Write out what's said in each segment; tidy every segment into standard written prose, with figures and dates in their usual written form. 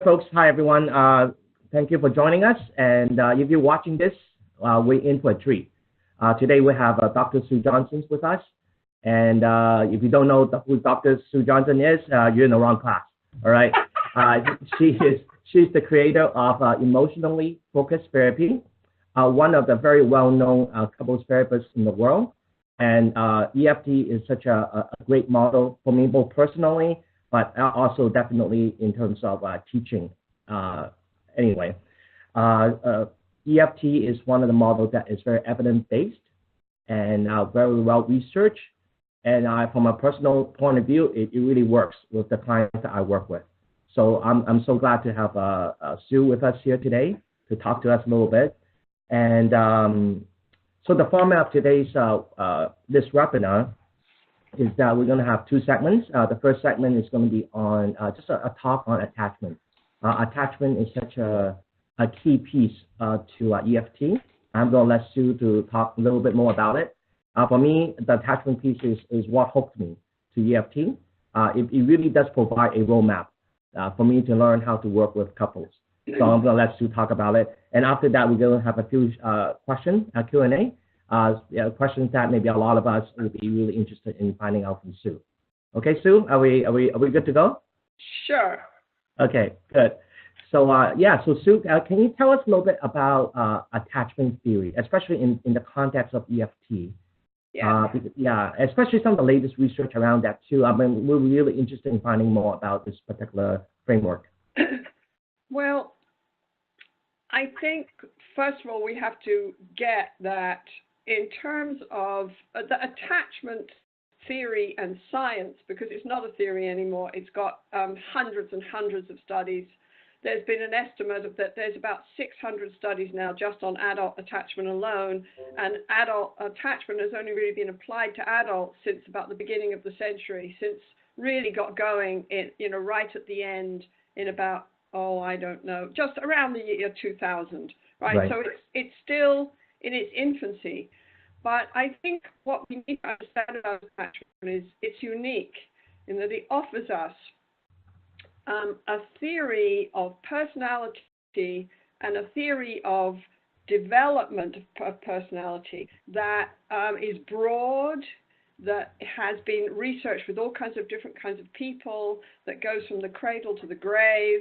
folks. Hi, everyone. Thank you for joining us. And if you're watching this, we're in for a treat. Today we have Dr. Sue Johnson with us. And if you don't know who Dr. Sue Johnson is, you're in the wrong class. All right. She's the creator of emotionally focused therapy, one of the very well-known couples therapists in the world. And EFT is such a great model for me, both personally, but also definitely in terms of teaching. Anyway, EFT is one of the models that is very evidence-based and very well researched. And from a personal point of view, it really works with the clients that I work with. So I'm so glad to have Sue with us here today to talk to us a little bit. And so the format of today's this webinar is that we're going to have two segments. The first segment is going to be on just a talk on attachment. Attachment is such a key piece to EFT. I'm going to let Sue to talk a little bit more about it. For me, the attachment piece is what hooked me to EFT. It really does provide a roadmap for me to learn how to work with couples. So I'm going to let Sue talk about it. And after that, we're going to have a few questions, Q&A, questions that maybe a lot of us will be really interested in finding out from Sue. Okay, Sue, are we good to go? Sure. Okay, good. So so Sue, can you tell us a little bit about attachment theory, especially in the context of EFT? Yeah. Especially some of the latest research around that too. I mean, we're really interested in finding more about this particular framework. Well, I think, first of all, we have to get that in terms of the attachment theory and science, because it's not a theory anymore. It's got hundreds and hundreds of studies. There's been an estimate of that there's about 600 studies now just on adult attachment alone, and adult attachment has only really been applied to adults since about the beginning of the century, since really got going in, right at the end in about, I don't know, just around the year 2000, right? So it's still in its infancy. But I think what we need to understand about attachment is it's unique in that it offers us a theory of personality and a theory of development of personality that is broad, that has been researched with all kinds of different kinds of people, that goes from the cradle to the grave,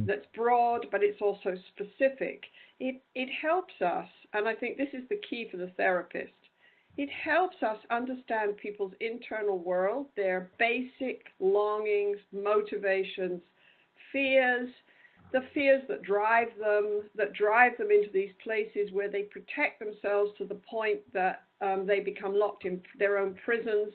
that's broad, but it's also specific. It helps us, and I think this is the key for the therapist, it helps us understand people's internal world, their basic longings, motivations, fears, the fears that drive them into these places where they protect themselves to the point that they become locked in their own prisons,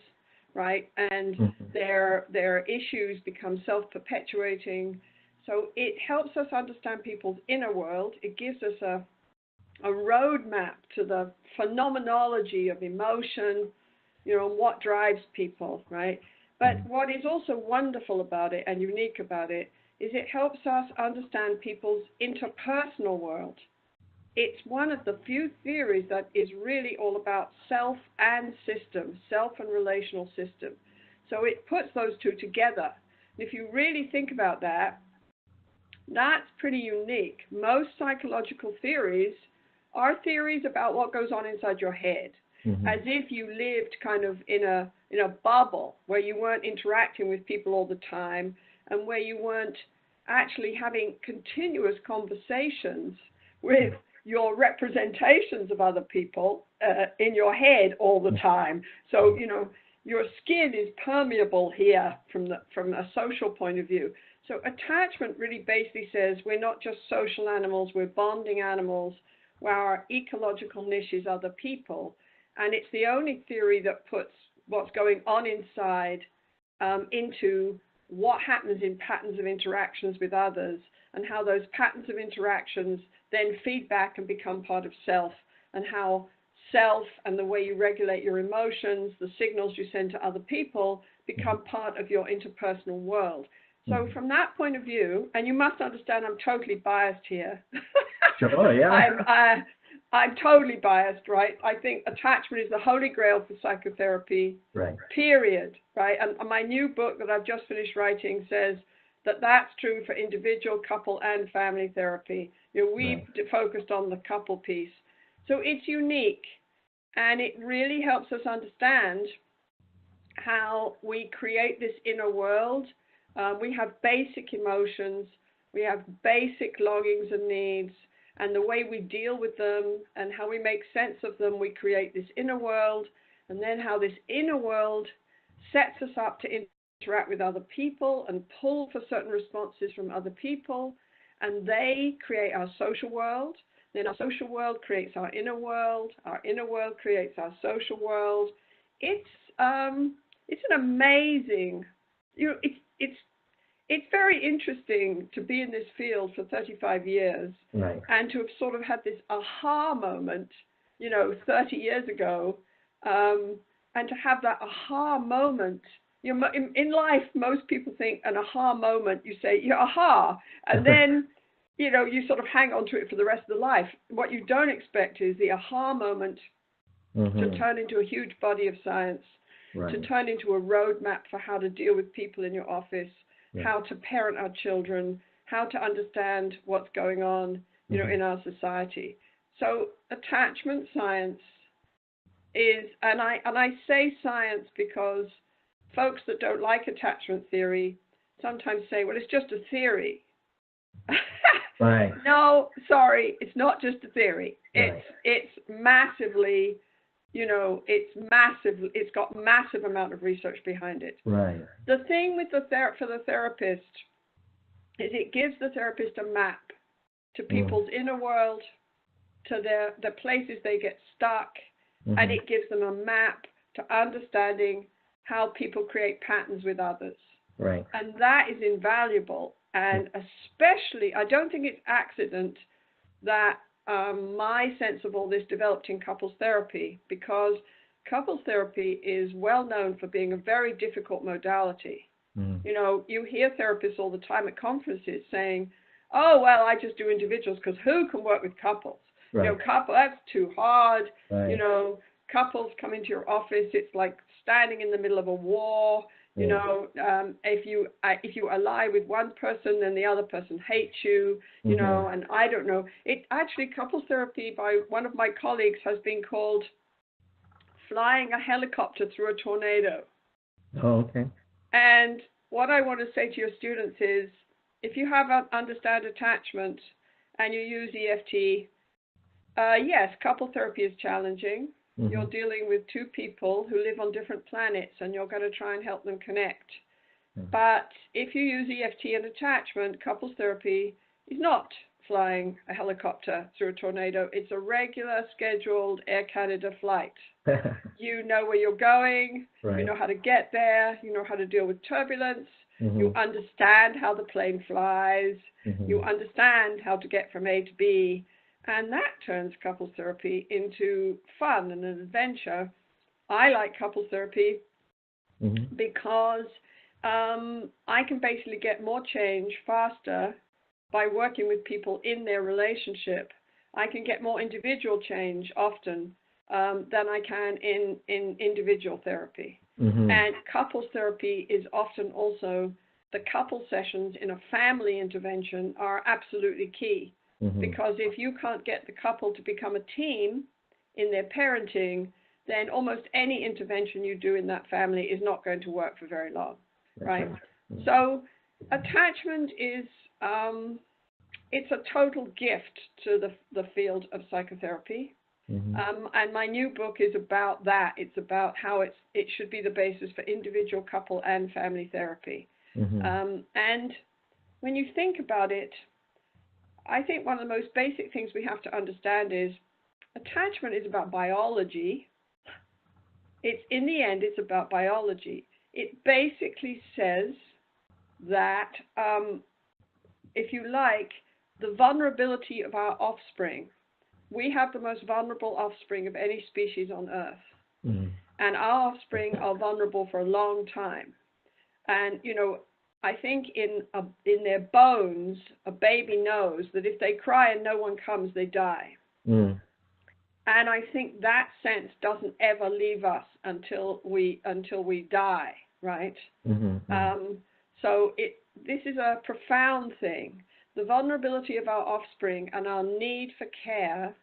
right? And their issues become self-perpetuating. So it helps us understand people's inner world. It gives us a roadmap to the phenomenology of emotion, what drives people, right? But what is also wonderful about it and unique about it is it helps us understand people's interpersonal world. It's one of the few theories that is really all about self and system, self and relational system. So it puts those two together. And if you really think about that, that's pretty unique. Most psychological theories are theories about what goes on inside your head, as if you lived kind of in a bubble where you weren't interacting with people all the time and where you weren't actually having continuous conversations with your representations of other people in your head all the time. So, your skin is permeable here from a social point of view. So attachment really basically says we're not just social animals, we're bonding animals, where our ecological niche is other people. And it's the only theory that puts what's going on inside into what happens in patterns of interactions with others, and how those patterns of interactions then feed back and become part of self, and how self and the way you regulate your emotions, the signals you send to other people, become part of your interpersonal world. So from that point of view, and you must understand I'm totally biased here. Sure, yeah. I'm totally biased, right? I think attachment is the holy grail for psychotherapy, period, right? And my new book that I've just finished writing says that's true for individual, couple, and family therapy. We've focused on the couple piece. So it's unique, and it really helps us understand how we create this inner world. We have basic emotions, we have basic longings and needs, and the way we deal with them and how we make sense of them, we create this inner world, and then how this inner world sets us up to interact with other people and pull for certain responses from other people, and they create our social world. Then our social world creates our inner world creates our social world. It's an amazing, it's very interesting to be in this field for 35 years, right, and to have sort of had this aha moment, 30 years ago, and to have that aha moment. In life, most people think an aha moment, you say, yeah, aha, and then, you sort of hang on to it for the rest of the life. What you don't expect is the aha moment to turn into a huge body of science, right, to turn into a roadmap for how to deal with people in your office, how to parent our children, how to understand what's going on, in our society. So attachment science is, and I say science because folks that don't like attachment theory sometimes say, well, it's just a theory. right. No, sorry, it's not just a theory. Right. It's massively, it's got massive amount of research behind it. Right. The thing with for the therapist is it gives the therapist a map to people's inner world, to the places they get stuck, and it gives them a map to understanding how people create patterns with others. Right. And that is invaluable. And especially, I don't think it's accident that my sense of all this developed in couples therapy, because couples therapy is well known for being a very difficult modality. You hear therapists all the time at conferences saying, oh, well, I just do individuals because who can work with couples? Right. That's too hard. Right. Couples come into your office, it's like standing in the middle of a war. If you ally with one person, then the other person hates you, and I don't know. It actually, couples therapy by one of my colleagues has been called flying a helicopter through a tornado. Oh, okay. And what I want to say to your students is, if you have understand attachment and you use EFT, yes, couple therapy is challenging. You're dealing with two people who live on different planets, and you're going to try and help them connect. But if you use EFT and attachment, couples therapy is not flying a helicopter through a tornado. It's a regular, scheduled Air Canada flight. You know where you're going. Right. You know how to get there. You know how to deal with turbulence. You understand how the plane flies. You understand how to get from A to B. And that turns couples therapy into fun and an adventure. I like couples therapy because I can basically get more change faster by working with people in their relationship. I can get more individual change often than I can in individual therapy. And couples therapy is often also, the couple sessions in a family intervention are absolutely key. Because if you can't get the couple to become a team in their parenting, then almost any intervention you do in that family is not going to work for very long, right? So attachment is, it's a total gift to the field of psychotherapy. And my new book is about that. It's about how it should be the basis for individual, couple, and family therapy. And when you think about it, I think one of the most basic things we have to understand is attachment is about biology. In the end, it's about biology. It basically says that, if you like, the vulnerability of our offspring. We have the most vulnerable offspring of any species on Earth. And our offspring are vulnerable for a long time. And, I think in their bones, a baby knows that if they cry and no one comes, they die. And I think that sense doesn't ever leave us until we die, right? So this is a profound thing. The vulnerability of our offspring and our need for care,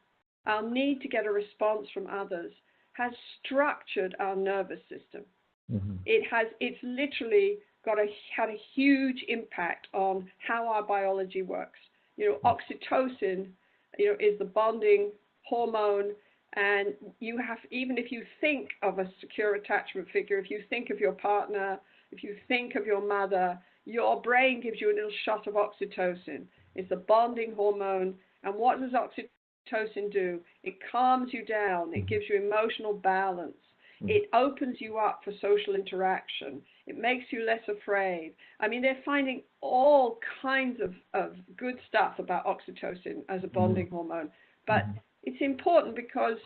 our need to get a response from others, has structured our nervous system. Mm-hmm. It's literally had a huge impact on how our biology works. You know, oxytocin, you know, is the bonding hormone, and you have, even if you think of a secure attachment figure, if you think of your partner, if you think of your mother, your brain gives you a little shot of oxytocin. It's the bonding hormone. And what does oxytocin do? It calms you down. It gives you emotional balance. It opens you up for social interaction. It makes you less afraid. I mean, they're finding all kinds of good stuff about oxytocin as a bonding hormone. But it's important because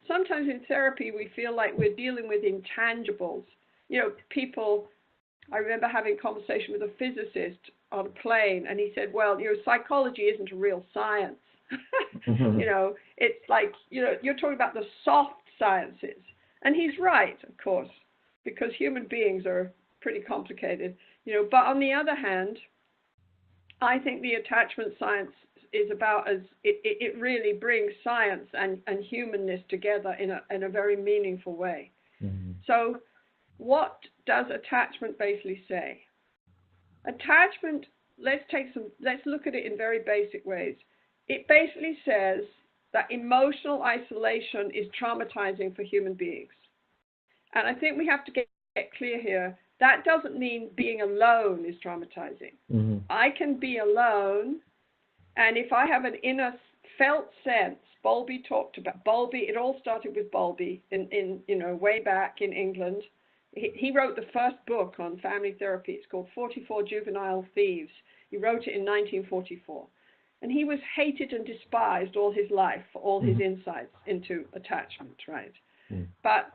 sometimes in therapy we feel like we're dealing with intangibles. You know, people, I remember having a conversation with a physicist on a plane, and he said, well, you know, psychology isn't a real science. You know, it's like, you know, you're talking about the soft sciences. And he's right, of course, because human beings are pretty complicated, you know. But on the other hand, I think the attachment science is about as it really brings science and humanness together in a very meaningful way. So what does attachment basically say? Attachment, let's look at it in very basic ways. It basically says that emotional isolation is traumatizing for human beings. And I think we have to get clear here, that doesn't mean being alone is traumatizing. I can be alone, and if I have an inner felt sense, Bowlby talked about, it all started with Bowlby in you know, way back in England. He wrote the first book on family therapy. It's called 44 Juvenile Thieves. He wrote it in 1944. And he was hated and despised all his life for all his insights into attachment, right? But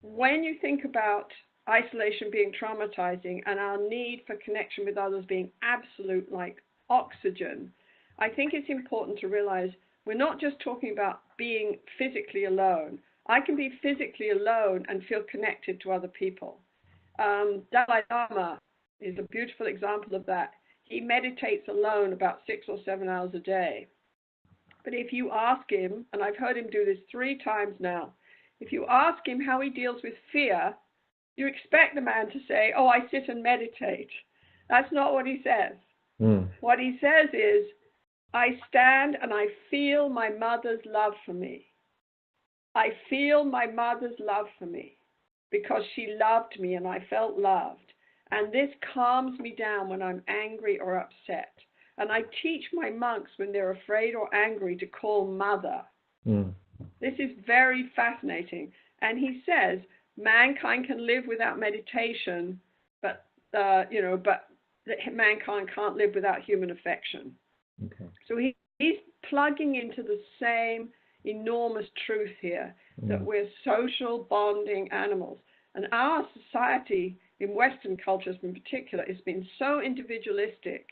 when you think about isolation being traumatizing and our need for connection with others being absolute like oxygen, I think it's important to realize we're not just talking about being physically alone. I can be physically alone and feel connected to other people. Dalai Lama is a beautiful example of that. He meditates alone about 6 or 7 hours a day. But if you ask him, and I've heard him do this 3 times now, if you ask him how he deals with fear, you expect the man to say, oh, I sit and meditate. That's not what he says. What he says is, I stand and I feel my mother's love for me. I feel my mother's love for me because she loved me and I felt loved. And this calms me down when I'm angry or upset. And I teach my monks when they're afraid or angry to call mother. This is very fascinating. And he says, mankind can live without meditation, but, you know, but mankind can't live without human affection. So he's plugging into the same enormous truth here, that we're social bonding animals. And our society, in Western cultures in particular, has been so individualistic.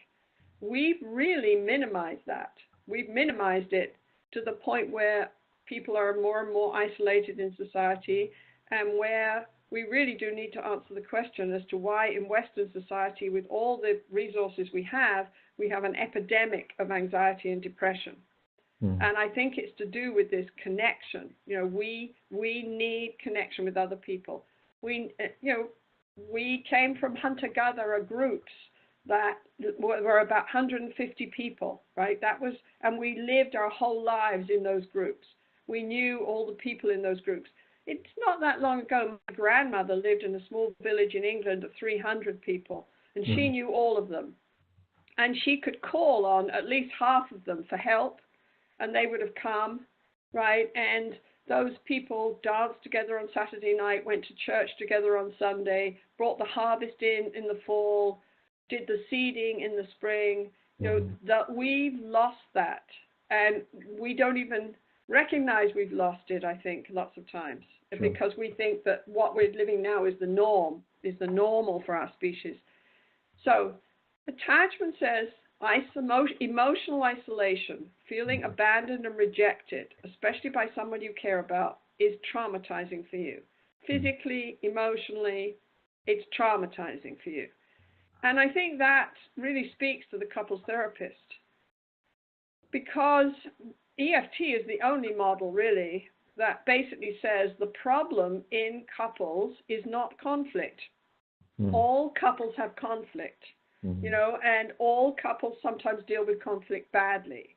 We've really minimized that. We've minimized it to the point where people are more and more isolated in society, and where we really do need to answer the question as to why in Western society, with all the resources we have an epidemic of anxiety and depression. And I think it's to do with this connection. You know, we need connection with other people. We came from hunter-gatherer groups that were about 150 people, right? And we lived our whole lives in those groups. We knew all the people in those groups. It's not that long ago, my grandmother lived in a small village in England of 300 people, and she knew all of them. And she could call on at least half of them for help, and they would have come, right? And those people danced together on Saturday night, went to church together on Sunday, brought the harvest in the fall, did the seeding in the spring. You know, that we've lost that, and we don't even recognize we've lost it, I think, lots of times, because we think that what we're living now is the norm, is the normal for our species. So attachment says emotional isolation, feeling abandoned and rejected, especially by someone you care about, is traumatizing for you. Physically, emotionally, it's traumatizing for you. And I think that really speaks to the couples therapist, because EFT is the only model really that basically says the problem in couples is not conflict. All couples have conflict, you know, and all couples sometimes deal with conflict badly.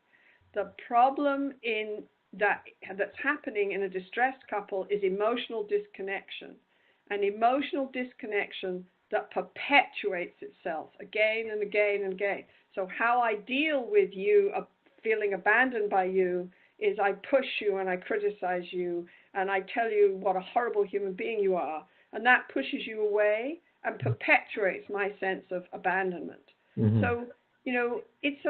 The problem in that's happening in a distressed couple is emotional disconnection, an emotional disconnection that perpetuates itself again and again and again. So how I deal with you feeling abandoned by you is I push you and I criticize you and I tell you what a horrible human being you are, and that pushes you away and perpetuates my sense of abandonment. So, you know, it's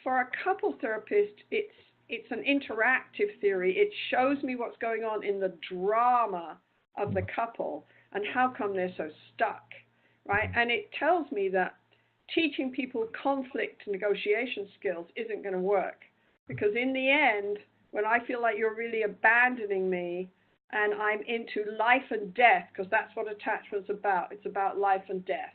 for a couple therapist, it's an interactive theory. It shows me what's going on in the drama of the couple and how come they're so stuck, right? And it tells me that teaching people conflict negotiation skills isn't going to work, because in the end, when I feel like you're really abandoning me and I'm into life and death, because that's what attachment's about. It's about life and death.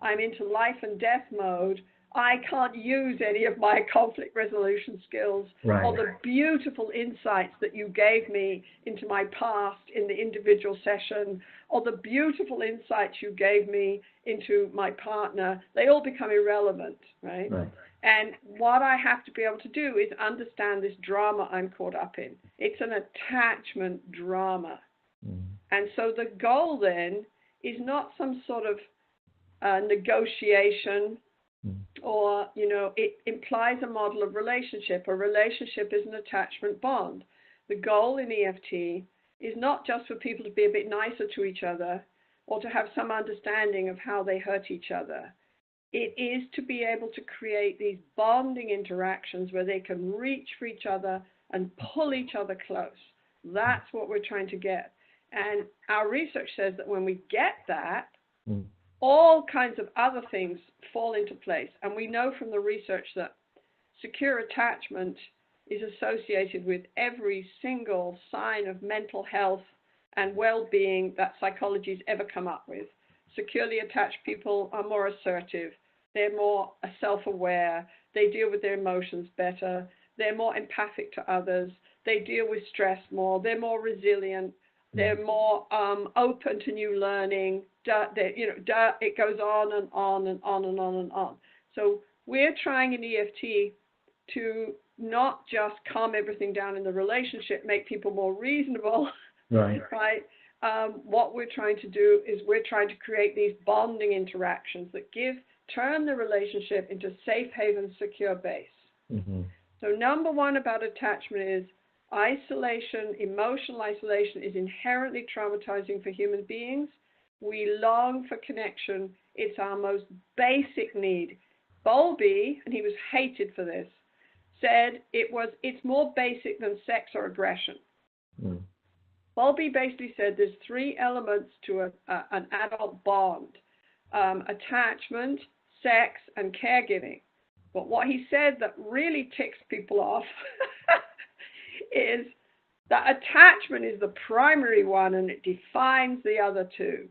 I'm into life and death mode. I can't use any of my conflict resolution skills or the beautiful insights that you gave me into my past in the individual session, or the beautiful insights you gave me into my partner. They all become irrelevant, right? And what I have to be able to do is understand this drama I'm caught up in. It's an attachment drama. And so the goal then is not some sort of negotiation, or, you know, it implies a model of relationship. A relationship is an attachment bond. The goal in EFT is not just for people to be a bit nicer to each other or to have some understanding of how they hurt each other. It is to be able to create these bonding interactions where they can reach for each other and pull each other close. That's what we're trying to get. And our research says that when we get that, all kinds of other things fall into place. And we know from the research that secure attachment is associated with every single sign of mental health and well-being that psychology's ever come up with. Securely attached people are more assertive. They're more self-aware. They deal with their emotions better. They're more empathic to others. They deal with stress more. They're more resilient. They're more open to new learning. It goes on and on and on and on and on. So we're trying in EFT to not just calm everything down in the relationship, make people more reasonable, right? What we're trying to do is we're trying to create these bonding interactions that turn the relationship into safe haven, secure base. So number one about attachment is isolation. Emotional isolation is inherently traumatizing for human beings. We long for connection. It's our most basic need. Bowlby, and he was hated for this, said it's more basic than sex or aggression. Bowlby basically said there's three elements to an adult bond: attachment, sex, and caregiving. But what he said that really ticks people off is that attachment is the primary one and it defines the other two.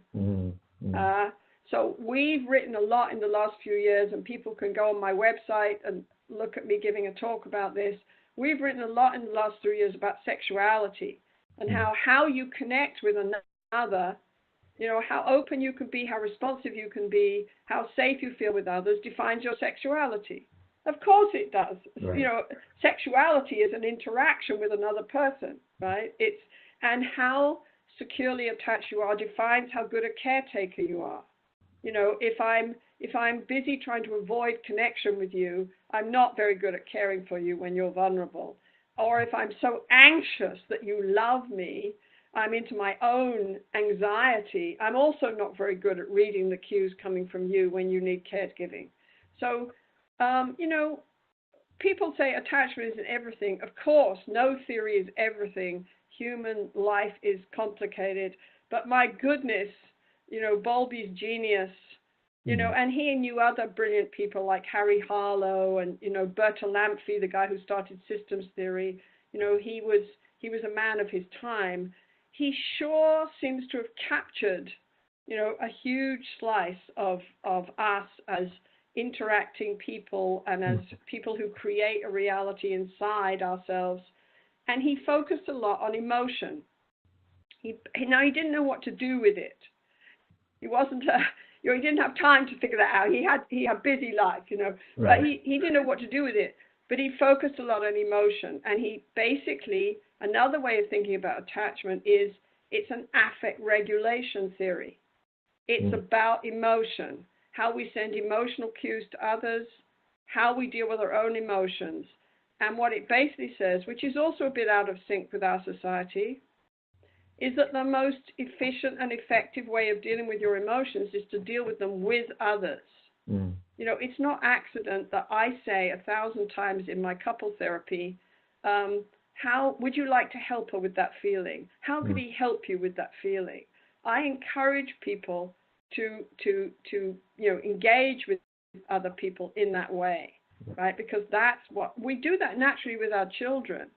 So we've written a lot in the last few years, and people can go on my website and look at me giving a talk about this. We've written a lot in the last 3 years about sexuality and how you connect with another, you know, how open you can be, how responsive you can be, how safe you feel with others defines your sexuality. Of course it does. You know, sexuality is an interaction with another person, right? And how securely attached you are defines how good a caretaker you are. You know, if I'm busy trying to avoid connection with you, I'm not very good at caring for you when you're vulnerable. Or if I'm so anxious that you love me, I'm into my own anxiety, I'm also not very good at reading the cues coming from you when you need caregiving. So, you know, people say attachment isn't everything. Of course, no theory is everything. Human life is complicated. But my goodness, you know, Bowlby's genius, you know, and he knew other brilliant people like Harry Harlow and, you know, Bertalanffy, the guy who started systems theory. You know, he was a man of his time. He sure seems to have captured a huge slice of us as interacting people and as people who create a reality inside ourselves. And he focused a lot on emotion. He didn't know what to do with it. He wasn't he didn't have time to figure that out. He had busy life, Right. but he didn't know what to do with it. But he focused a lot on emotion, and he basically, another way of thinking about attachment is it's an affect regulation theory. It's about emotion, how we send emotional cues to others, how we deal with our own emotions. And what it basically says, which is also a bit out of sync with our society, is that the most efficient and effective way of dealing with your emotions is to deal with them with others. It's not accident that I say 1,000 times in my couple therapy, how would you like to help her with that feeling? How could he help you with that feeling? I encourage people to engage with other people in that way, right? Because that's what we do, that naturally with our children.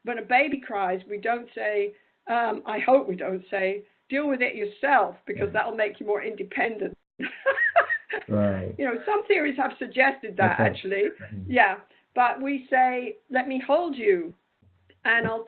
When a baby cries, we don't say, I hope we don't say, deal with it yourself, because that'll make you more independent. Right. Some theories have suggested that actually. Yeah. But we say, let me hold you, and I'll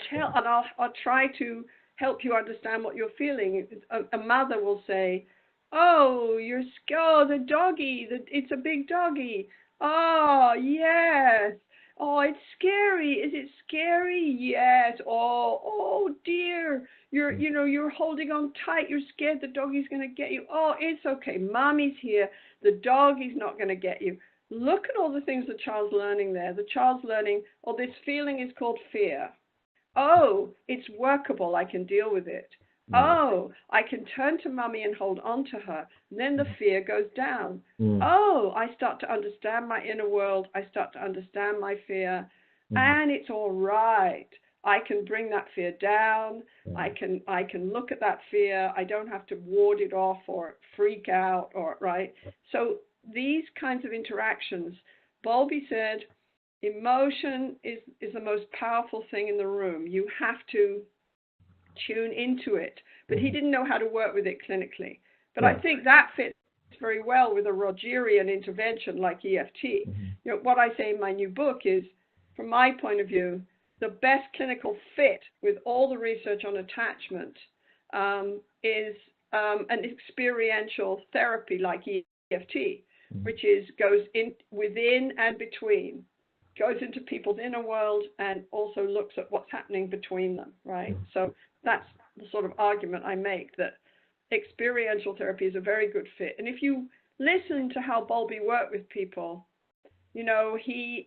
try to help you understand what you're feeling. A mother will say, oh, the doggy, it's a big doggy. Oh, yes. Oh, it's scary. Is it scary? Yes. Oh dear. You're holding on tight. You're scared the doggy's going to get you. Oh, it's okay. Mommy's here. The doggy's not going to get you. Look at all the things the child's learning there. The child's learning, this feeling is called fear. Oh, it's workable. I can deal with it. Oh, I can turn to mommy and hold on to her. And then the fear goes down. Oh, I start to understand my inner world. I start to understand my fear. And it's all right. I can bring that fear down. I can look at that fear. I don't have to ward it off or freak out right? So these kinds of interactions, Bowlby said, emotion is the most powerful thing in the room. You have to tune into it. But he didn't know how to work with it clinically. But I think that fits very well with a Rogerian intervention like EFT. What I say in my new book is, from my point of view, the best clinical fit with all the research on attachment is an experiential therapy like EFT, which goes in within and between, goes into people's inner world and also looks at what's happening between them, right? So that's the sort of argument I make, that experiential therapy is a very good fit. And if you listen to how Bowlby worked with people, he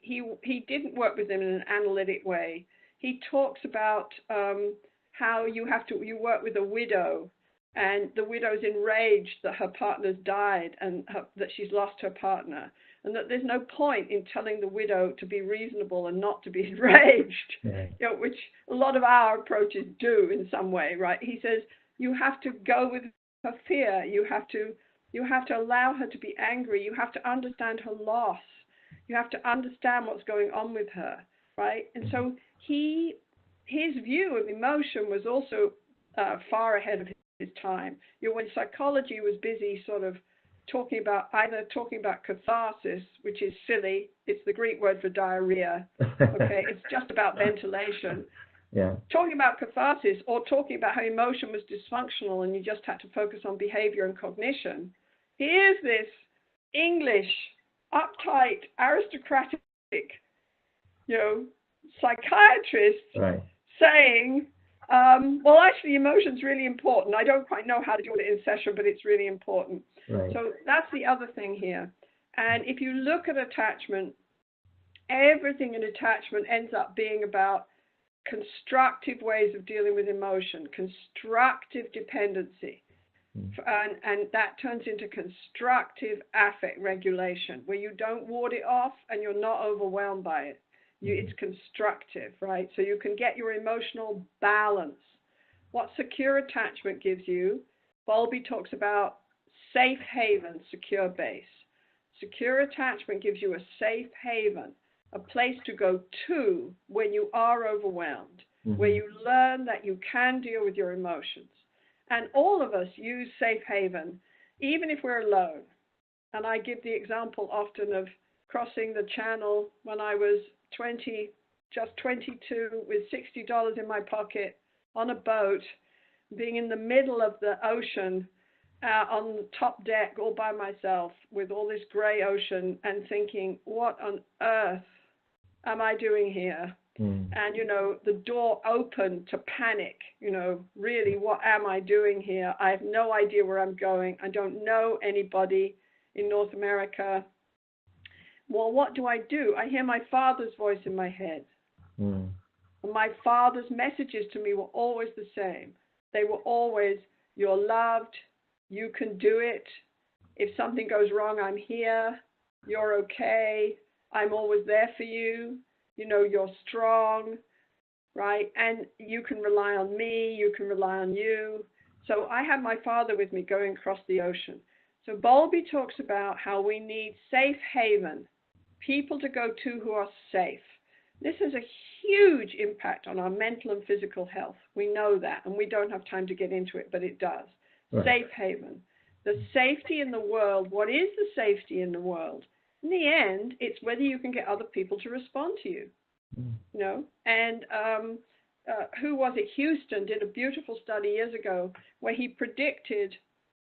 didn't work with them in an analytic way. He talks about how you work with a widow, and the widow's enraged that her partner's died and that she's lost her partner, and that there's no point in telling the widow to be reasonable and not to be enraged, which a lot of our approaches do in some way, right? He says you have to go with her fear. You have to allow her to be angry. You have to understand her loss. You have to understand what's going on with her, right? And so his view of emotion was also far ahead of his time. When psychology was busy sort of talking about catharsis, which is silly. It's the Greek word for diarrhea. Okay, it's just about ventilation. Talking about catharsis, or talking about how emotion was dysfunctional and you just had to focus on behavior and cognition. Here's this English, uptight, aristocratic, psychiatrist saying, well, actually, emotion's really important. I don't quite know how to do it in session, but it's really important. So that's the other thing here. And if you look at attachment, everything in attachment ends up being about constructive ways of dealing with emotion, constructive dependency. And that turns into constructive affect regulation, where you don't ward it off and you're not overwhelmed by it. It's constructive, right? So you can get your emotional balance. What secure attachment gives you, Bowlby talks about safe haven, secure base. Secure attachment gives you a safe haven, a place to go to when you are overwhelmed, where you learn that you can deal with your emotions. And all of us use safe haven, even if we're alone. And I give the example often of crossing the channel when I was just 22, with $60 in my pocket on a boat, being in the middle of the ocean on the top deck all by myself with all this gray ocean, and thinking, what on earth am I doing here? And, the door opened to panic, really, what am I doing here? I have no idea where I'm going. I don't know anybody in North America. Well, what do? I hear my father's voice in my head. And my father's messages to me were always the same. They were always, you're loved, you can do it. If something goes wrong, I'm here. You're okay. I'm always there for you. You're strong, right? And you can rely on me. You can rely on you. So I had my father with me going across the ocean. So Bowlby talks about how we need safe haven, people to go to who are safe. This has a huge impact on our mental and physical health. We know that, and we don't have time to get into it, but it does. Right. Safe haven. The safety in the world. What is the safety in the world? In the end, it's whether you can get other people to respond to you. And who was it? Houston did a beautiful study years ago where he predicted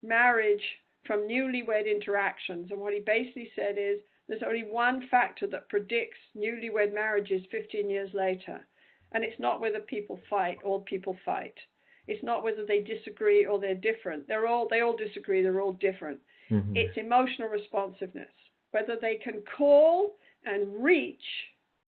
marriage from newlywed interactions. And what he basically said is there's only one factor that predicts newlywed marriages 15 years later. And it's not whether people fight or people fight. It's not whether they disagree or they're different. They all disagree. They're all different. It's emotional responsiveness. Whether they can call and reach,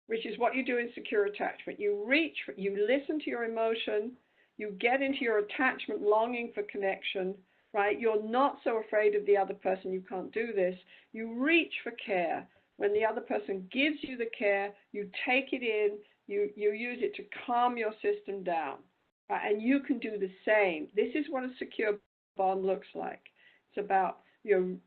which is what you do in secure attachment. You reach, you listen to your emotion, you get into your attachment longing for connection, right? You're not so afraid of the other person you can't do this. You reach for care. When the other person gives you the care, you take it in, you use it to calm your system down. And you can do the same. This is what a secure bond looks like. It's about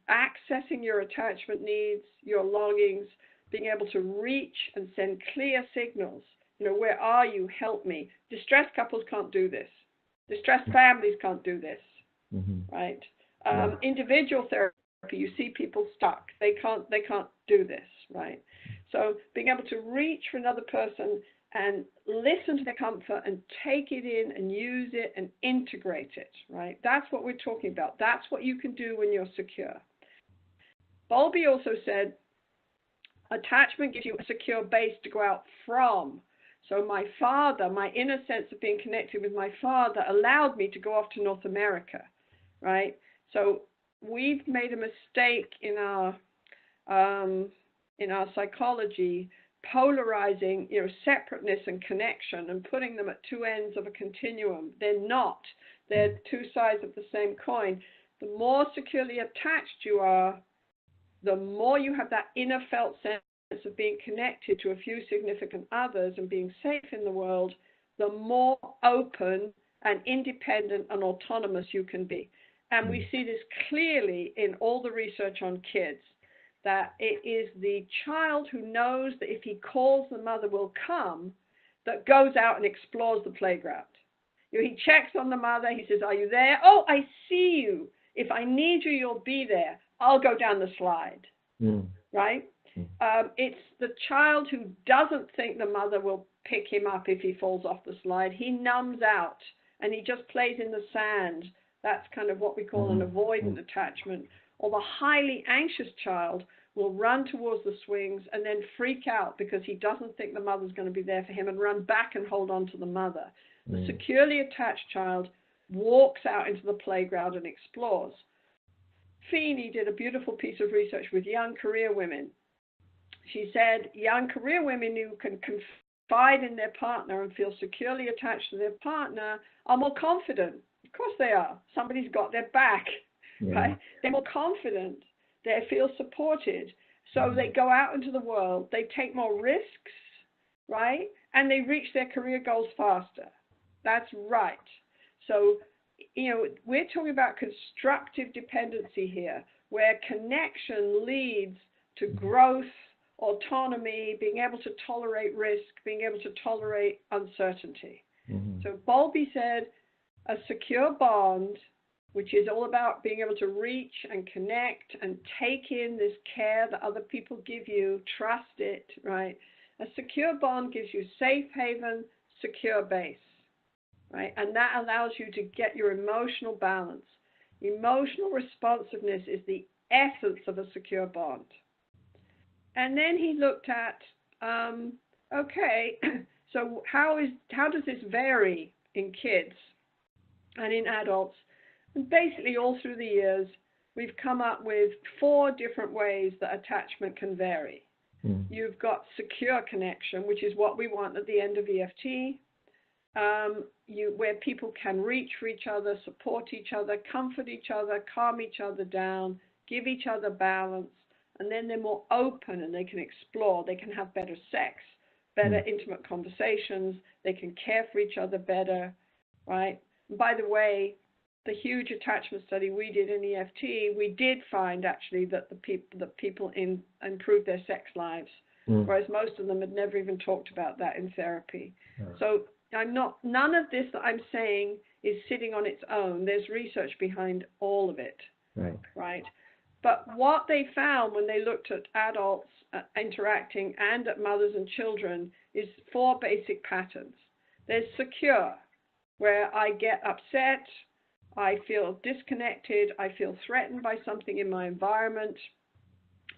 accessing your attachment needs, your longings, being able to reach and send clear signals. Where are you? Help me. Distressed couples can't do this. Distressed families can't do this, right? Individual therapy, you see people stuck. They can't do this, right? So being able to reach for another person and listen to their comfort and take it in and use it and integrate it, right? That's what we're talking about. That's what you can do when you're secure. Bowlby also said, attachment gives you a secure base to go out from. So my father, my inner sense of being connected with my father allowed me to go off to North America, right? So we've made a mistake in our psychology, polarizing, separateness and connection and putting them at two ends of a continuum. They're not. They're two sides of the same coin. The more securely attached you are, the more you have that inner felt sense of being connected to a few significant others and being safe in the world, the more open and independent and autonomous you can be. And we see this clearly in all the research on kids, that it is the child who knows that if he calls, the mother will come, that goes out and explores the playground. He checks on the mother. He says, are you there? Oh, I see you. If I need you, you'll be there. I'll go down the slide, right? It's the child who doesn't think the mother will pick him up if he falls off the slide. He numbs out and he just plays in the sand. That's kind of what we call an avoidant attachment. Or the highly anxious child will run towards the swings and then freak out because he doesn't think the mother's going to be there for him and run back and hold on to the mother. The securely attached child walks out into the playground and explores. Feeney did a beautiful piece of research with young career women. She said young career women who can confide in their partner and feel securely attached to their partner are more confident. Of course they are. Somebody's got their back, right? They're more confident. They feel supported. So they go out into the world. They take more risks, right? And they reach their career goals faster. That's right. So, we're talking about constructive dependency here, where connection leads to growth, autonomy, being able to tolerate risk, being able to tolerate uncertainty. So Bowlby said, A secure bond, which is all about being able to reach and connect and take in this care that other people give you, trust it, right? A secure bond gives you safe haven, secure base, right? And that allows you to get your emotional balance. Emotional responsiveness is the essence of a secure bond. And then he looked at, okay, so how does this vary in kids and in adults? And basically all through the years, we've come up with 4 different ways that attachment can vary. You've got secure connection, which is what we want at the end of EFT, where people can reach for each other, support each other, comfort each other, calm each other down, give each other balance, and then they're more open and they can explore, they can have better sex, better intimate conversations, they can care for each other better, right? And by the way, the huge attachment study we did in EFT, we did find actually that people improved their sex lives, whereas most of them had never even talked about that in therapy. So none of this that I'm saying is sitting on its own. There's research behind all of it, right? But what they found when they looked at adults interacting and at mothers and children is 4 basic patterns. There's secure, where I get upset, I feel disconnected, I feel threatened by something in my environment,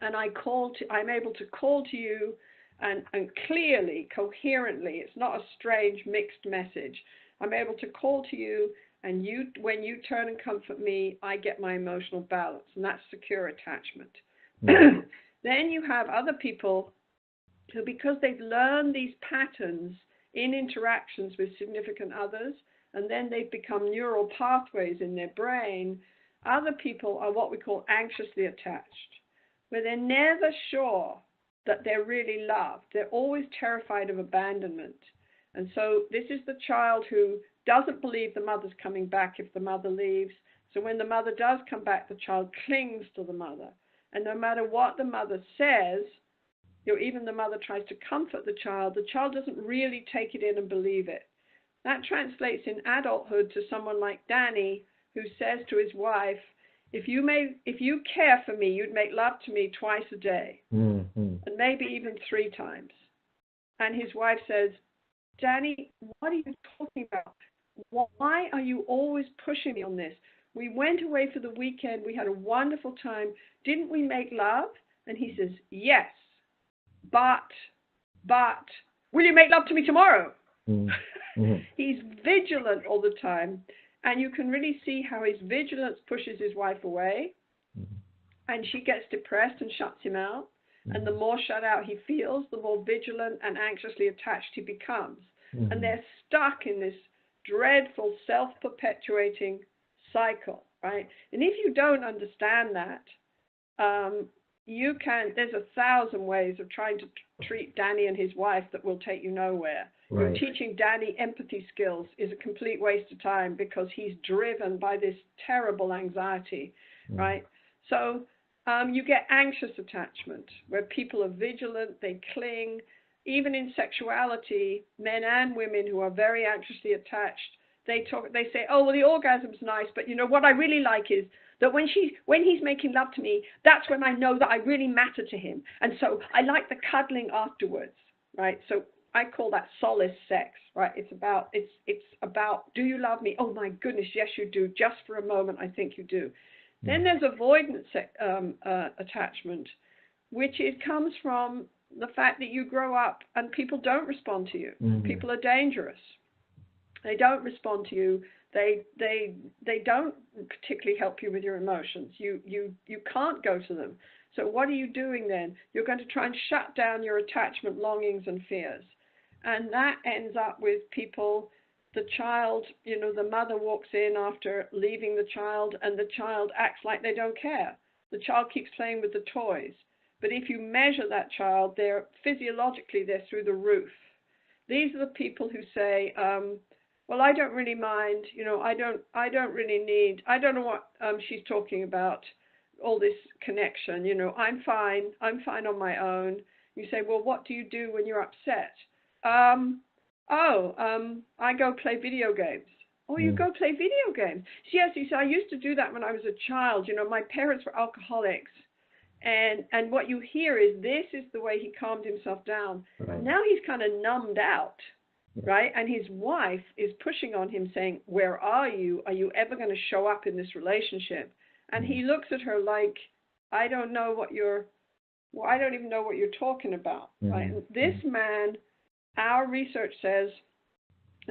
and I'm able to call to you and clearly, coherently, it's not a strange mixed message. I'm able to call to you, and when you turn and comfort me, I get my emotional balance, and that's secure attachment. Then you have other people who, because they've learned these patterns in interactions with significant others, and then they've become neural pathways in their brain, other people are what we call anxiously attached, where they're never sure that they're really loved. They're always terrified of abandonment. And so this is the child who doesn't believe the mother's coming back if the mother leaves. So when the mother does come back, the child clings to the mother. And no matter what the mother says, even the mother tries to comfort the child doesn't really take it in and believe it. That translates in adulthood to someone like Danny, who says to his wife, if you care for me, you'd make love to me twice a day, and maybe even 3 times. And his wife says, Danny, what are you talking about? Why are you always pushing me on this? We went away for the weekend. We had a wonderful time. Didn't we make love? And he says, yes, but, will you make love to me tomorrow? He's vigilant all the time, and you can really see how his vigilance pushes his wife away, and she gets depressed and shuts him out, and the more shut out he feels, the more vigilant and anxiously attached he becomes, and they're stuck in this dreadful self-perpetuating cycle, right? And if you don't understand that, there's 1,000 ways of trying to treat Danny and his wife that will take you nowhere. Right. Teaching Danny empathy skills is a complete waste of time because he's driven by this terrible anxiety, right? So you get anxious attachment where people are vigilant, they cling. Even in sexuality, men and women who are very anxiously attached, they say, oh, well, the orgasm's nice, but you know what I really like is that when he's making love to me, that's when I know that I really matter to him. And so I like the cuddling afterwards, right? So I call that solace sex, right? It's about, do you love me? Oh my goodness, yes you do. Just for a moment, I think you do. Then there's avoidance attachment, which comes from the fact that you grow up and people don't respond to you. People are dangerous. They don't respond to you. They don't particularly help you with your emotions. You can't go to them. So what are you doing then? You're going to try and shut down your attachment, longings, and fears. And that ends up with people, the child, the mother walks in after leaving the child, and the child acts like they don't care. The child keeps playing with the toys. But if you measure that child, they're through the roof. These are the people who say, well, I don't really mind, I don't really need, I don't know what she's talking about, all this connection, I'm fine on my own. You say, well, what do you do when you're upset? I go play video games. Or you go play video games. Yes, he said, I used to do that when I was a child. You know, my parents were alcoholics. And what you hear is this is the way he calmed himself down. Right. Now he's kind of numbed out, right? And his wife is pushing on him saying, where are you? Are you ever going to show up in this relationship? And he looks at her like, I don't even know what you're talking about, right? And this man, our research says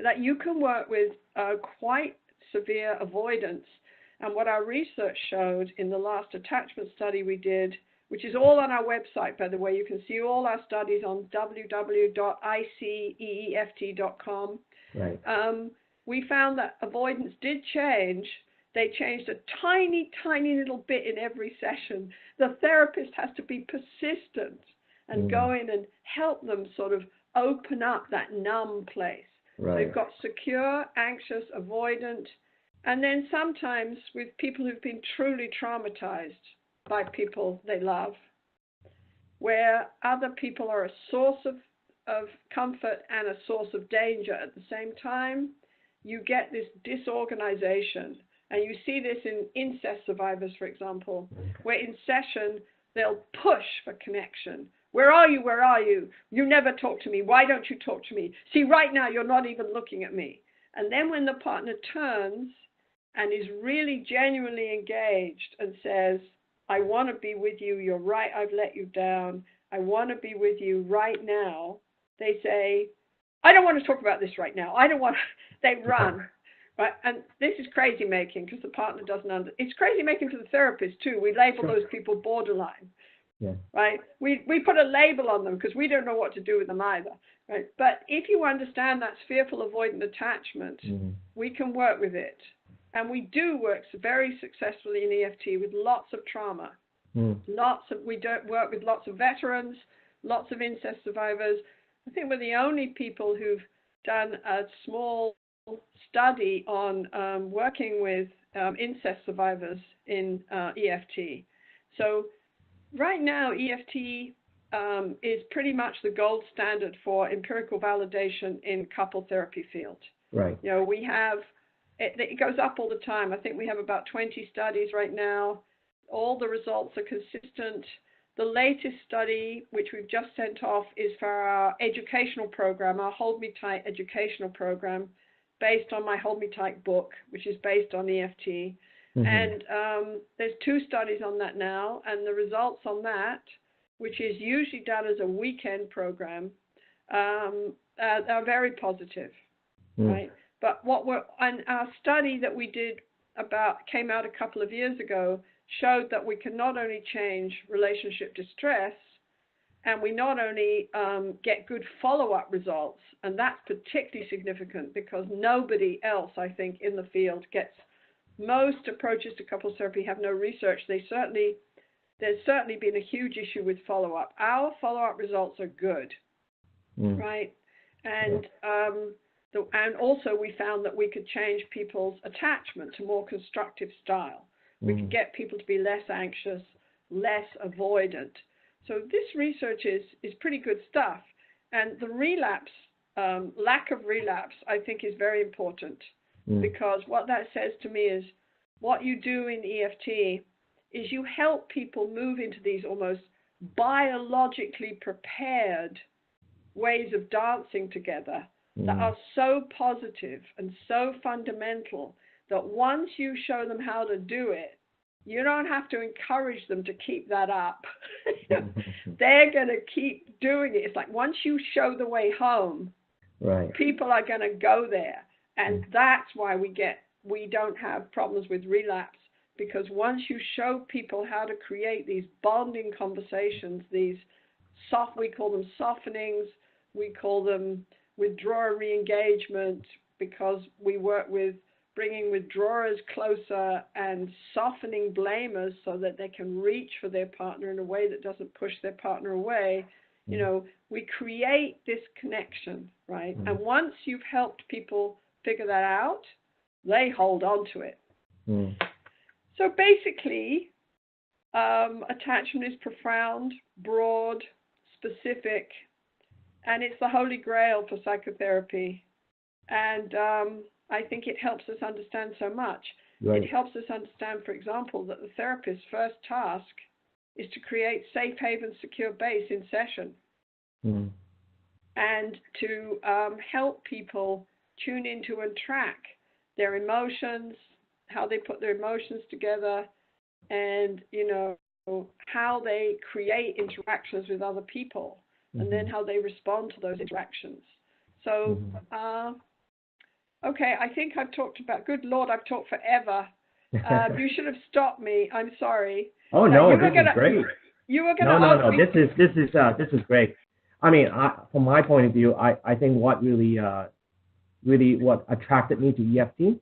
that you can work with quite severe avoidance. And what our research showed in the last attachment study we did, which is all on our website, by the way, you can see all our studies on www.iceeft.com. Right. We found that avoidance did change. They changed a tiny, tiny little bit in every session. The therapist has to be persistent and go in and help them sort of open up that numb place. Right. They've got secure, anxious, avoidant, and then sometimes with people who've been truly traumatized by people they love, where other people are a source of comfort and a source of danger at the same time, you get this disorganization. And you see this in incest survivors, for example, where in session, they'll push for connection. Where are you? Where are you? You never talk to me. Why don't you talk to me? See, right now, you're not even looking at me. And then when the partner turns and is really genuinely engaged and says, I want to be with you. You're right. I've let you down. I want to be with you right now. They say, I don't want to talk about this right now. I don't want to. They run. Right? And this is crazy making because the partner doesn't it's crazy making for the therapist too. We label those people borderline. Yeah. Right? We put a label on them because we don't know what to do with them either. Right? But if you understand that's fearful avoidant attachment, we can work with it. And we do work very successfully in EFT with lots of trauma. We don't work with lots of veterans, lots of incest survivors. I think we're the only people who've done a small study on working with incest survivors in EFT. So right now, EFT is pretty much the gold standard for empirical validation in couple therapy field. Right. You know, we have, it goes up all the time. I think we have about 20 studies right now. All the results are consistent. The latest study, which we've just sent off, is for our educational program, our Hold Me Tight educational program, based on my Hold Me Tight book, which is based on EFT. And there's 2 studies on that now, and the results on that, which is usually done as a weekend program, are very positive, right? But and our study that we did came out a couple of years ago, showed that we can not only change relationship distress, and we not only get good follow-up results, and that's particularly significant because nobody else, I think, in the field gets. Most approaches to couples therapy have no research. There's certainly been a huge issue with follow-up. Our follow-up results are good, right? And and also we found that we could change people's attachment to more constructive style. We could get people to be less anxious, less avoidant. So this research is pretty good stuff. And the relapse, lack of relapse, I think is very important because what that says to me is what you do in EFT is you help people move into these almost biologically prepared ways of dancing together that are so positive and so fundamental that once you show them how to do it, you don't have to encourage them to keep that up. They're going to keep doing it. It's like once you show the way home, people are going to go there. And that's why we don't have problems with relapse, because once you show people how to create these bonding conversations, we call them softenings, we call them withdrawal re-engagement, because we work with bringing withdrawers closer and softening blamers so that they can reach for their partner in a way that doesn't push their partner away. You know, we create this connection, right? And once you've helped people figure that out, they hold on to it. So basically, attachment is profound, broad, specific, and it's the holy grail for psychotherapy. And I think it helps us understand so much. Right. It helps us understand, for example, that the therapist's first task is to create safe haven, secure base in session, and to help people tune into and track their emotions, how they put their emotions together, and, you know, how they create interactions with other people, and then how they respond to those interactions. So, okay, I think I've talked about, good Lord, I've talked forever. You should have stopped me. I'm sorry. Oh, no, this is great. You were going to No. This is great. I mean, from my point of view, I think what really what attracted me to EFT,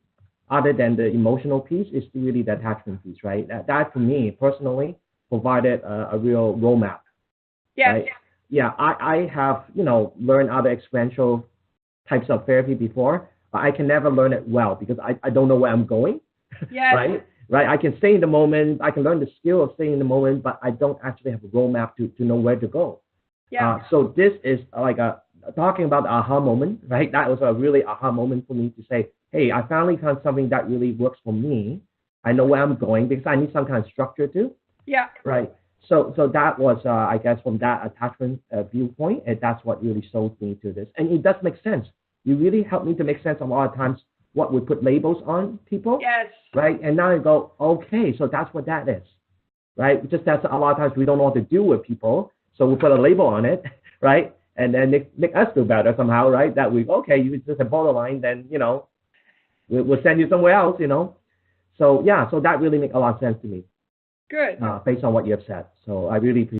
other than the emotional piece, is really the attachment piece, right? That for me personally provided a real roadmap. Yes. Right? Yeah, I have, you know, learned other experiential types of therapy before, but I can never learn it well because I don't know where I'm going. Yes. Right. I can stay in the moment. I can learn the skill of staying in the moment, but I don't actually have a roadmap to know where to go. Yeah. So this is like talking about the aha moment, right? That was a really aha moment for me to say, hey, I finally found something that really works for me. I know where I'm going because I need some kind of structure too. Yeah. Right. So that was, I guess, from that attachment viewpoint, and that's what really sold me to this. And it does make sense. You really helped me to make sense a lot of times what we put labels on people. Yes. Right. And now I go, okay, so that's what that is. Right. Just that's a lot of times we don't know what to do with people. So we put a label on it. Right. And then make us feel better somehow. Right. That we, okay, you just a borderline, then, you know, we'll send you somewhere else, you know. So, yeah, so that really makes a lot of sense to me. Good. Based on what you have said. So I really appreciate